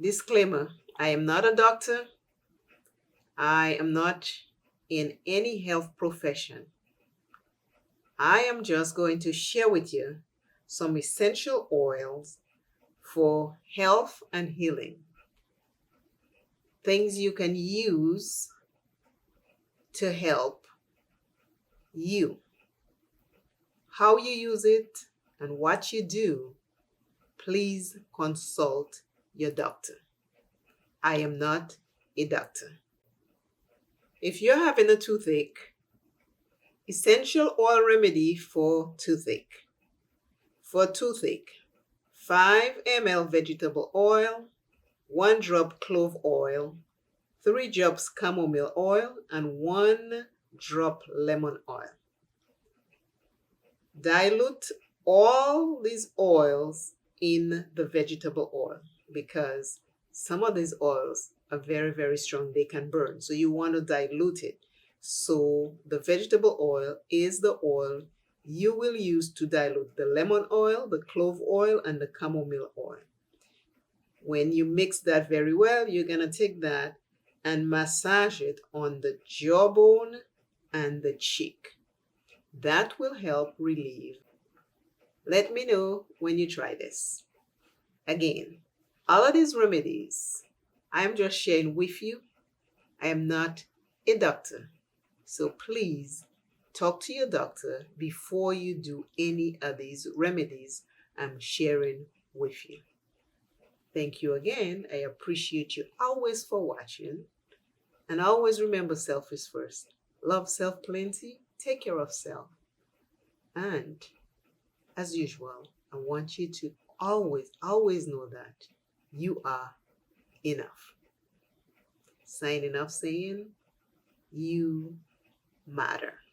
Disclaimer, I am not a doctor. I am not in any health profession. I am just going to share with you some essential oils for health and healing. Things you can use to help you. How you use it and what you do, please consult your doctor. I am not a doctor. If you're having a toothache, essential oil remedy for toothache. For toothache, 5 ml vegetable oil, 1 drop clove oil, 3 drops chamomile oil, and 1 drop lemon oil. Dilute all these oils in the vegetable oil because some of these oils are very, very strong. They can burn. So you want to dilute it. So the vegetable oil is the oil you will use to dilute the lemon oil, the clove oil, and the chamomile oil. When you mix that very well, you're going to take that and massage it on the jawbone and the cheek. That will help relieve. Let me know when you try this. Again, all of these remedies I'm just sharing with you. I am not a doctor. So please talk to your doctor before you do any of these remedies I'm sharing with you. Thank you again. I appreciate you always for watching. And always remember, self is first. Love self plenty. Take care of self. And as usual, I want you to always know that you are enough. Signing off saying, you matter.